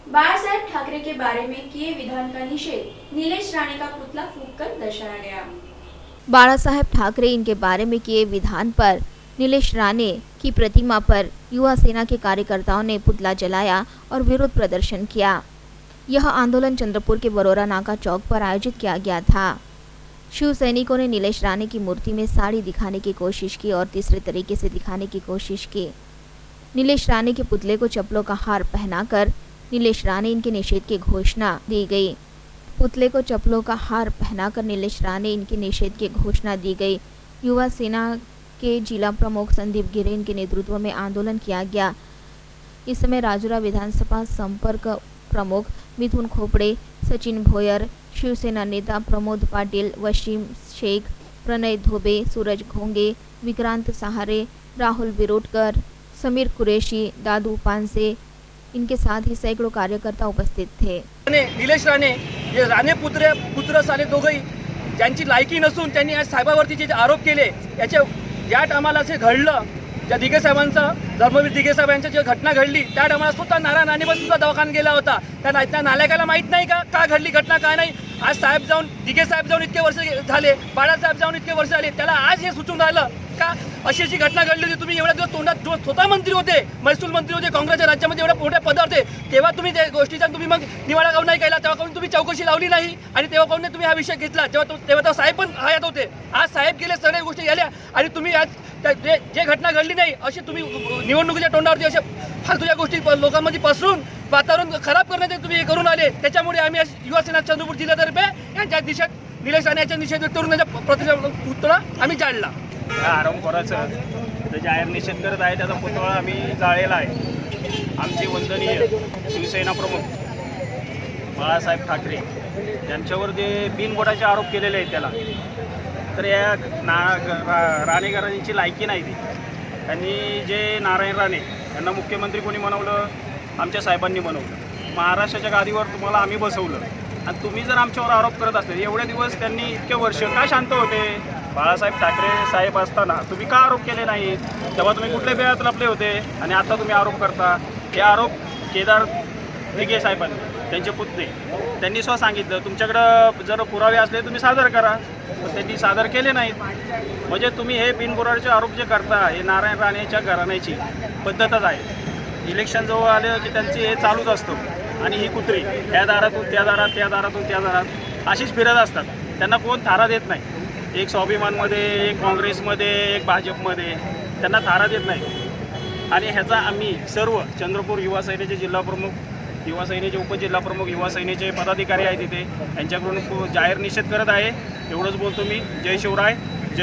बाळासाहेब ठाकरे के बारे में किए विधान का निषेध, नीलेश राणे का पुतला फूंककर दर्शाया गया। बाळासाहेब ठाकरे इनके बारे में किए विधान पर नीलेश राणे की प्रतिमा पर युवा सेना के कार्यकर्ताओं ने पुतला जलाया और विरोध प्रदर्शन किया। यह आंदोलन चंद्रपुर के बरोरा नाका चौक पर आयोजित किया गया था। शिव सैनिकों ने नीलेश राणे की मूर्ति में साड़ी दिखाने की कोशिश की और तीसरे तरीके से दिखाने की कोशिश की। नीलेश राणे के पुतले को चप्पलों का हार पहनाकर नीलेश राणे इनके निषेध की घोषणा दी गई। पुतले को चप्पलों का हार पहनाकर नीलेश राणे इनके निषेध की घोषणा दी गई। युवा सेना के जिला प्रमुख संदीप गिरेन के नेतृत्व में आंदोलन किया गया। इस समय राजुरा विधानसभा संपर्क प्रमुख मिथुन खोपड़े, सचिन भोयर, शिवसेना नेता प्रमोद पाटिल, वसीम शेख, प्रणय धोबे, सूरज घोंगे, विक्रांत सहारे, राहुल बिरोटकर, समीर कुरेशी, दादू पानसे, इनके साथ ही सैकड़ों कार्यकर्ता उपस्थित थे। नीलेश राणे हे राणे पुत्र साले दोघंही ज्यांची लायकी नसून त्यांनी आज साहेबावरती जे आरोप केले याच्या या टायमाला असे घडलं, ज्या दिघे साहेबांचा धर्मवीर दिघे साहेबांची जी घटना घडली त्या टायमाला सुद्धा नारायण राणे पण सुद्धा दवाखान्यात गेला होता। त्या नालायकाला माहीत नाही का घडली घटना काय नाही। आज साहेब जाऊन दिघे साहेब जाऊन इतके वर्ष झाले, बाळासाहेब जाऊन इतके वर्ष झाले, त्याला आज हे सुचून राहिलं का अशी अशी घटना घडली होती। तुम्ही एवढ्या दिवस तोंडात जो स्वतः मंत्री होते, महसूल मंत्री होते, काँग्रेसच्या राज्यामध्ये एवढ्या मोठ्या पदावर होते, तेव्हा तुम्ही त्या गोष्टीचा तुम्ही मग निवाडा काऊन नाही केला, तेव्हा कोणी तुम्ही चौकशी लावली नाही आणि तेव्हा कोणी तुम्ही हा विषय घेतला, तेव्हा साहेब पण हयात होते। आज साहेब गेले, सगळ्या गोष्टी झाल्या आणि तुम्ही आज जे घटना घडली नाही अशी तुम्ही निवडणुकीच्या तोंडावरती अशा फालतूच्या गोष्टी लोकांमध्ये पसरून वातावरण खराब करण्याचे तुम्ही हे करून आले। त्याच्यामुळे आम्ही युवा सेना चंद्रपूर जिल्ह्यातर्फे यांच्या निषेध, नीलेश राणे यांच्या निषेध व्यक्त करून त्यांच्या प्रतिमा पुतळा आम्ही जाळला। आरोप करायचं तर जाहीर निषेध करत आहे, त्याचा पुतळा आम्ही जाळलेला आहे। आमचे वंदनीय शिवसेना प्रमुख बाळासाहेब ठाकरे यांच्यावर जे बिनबुडाचे आरोप केलेले आहेत त्याला तर या राणेकरांची लायकी नाही ती। त्यांनी जे नारायण राणे यांना मुख्यमंत्री कोणी बनवलं, आमच्या साहेबांनी बनवलं। महाराष्ट्राच्या गादीवर तुम्हाला आम्ही बसवलं आणि तुम्ही जर आमच्यावर आरोप करत असले, एवढे दिवस त्यांनी इतके वर्ष का शांत होते? बाळासाहेब ठाकरे साहेब असताना तुम्ही का आरोप केले नाही? तेव्हा तुम्ही कुठल्या बेळात लपले होते आणि आता तुम्ही आरोप करता? हे आरोप केदार दिघे साहेबांनी, त्यांचे पुतणे, त्यांनी स्वतः सांगितलं तुमच्याकडं जर पुरावे असले तुम्ही सादर करा, पण त्यांनी सादर केले नाहीत। म्हणजे तुम्ही हे बिनबुडाचे आरोप जे करता हे नारायण राणेच्या घराण्याची पद्धतच आहे। इलेक्शन जवळ आलं की त्यांची हे चालूच असतं आणि ही कुत्री त्या दारातून त्या दारात, त्या दारातून त्या दारात अशीच फिरत असतात। त्यांना कोण थारा देत नाही। एक स्वाभिमानमध्ये, एक काँग्रेसमध्ये, एक भाजपमध्ये त्यांना थारा देत नाही। आणि ह्याचा आम्ही सर्व चंद्रपूर युवा सेनेचे जिल्हाप्रमुख, युवा सेनेचे उपजिल्हाप्रमुख, युवा सेनेचे पदाधिकारी आहेत तिथे, यांच्याकडून जाहीर निषेध करत आहे। एवढंच बोलतो मी। जय शिवराय।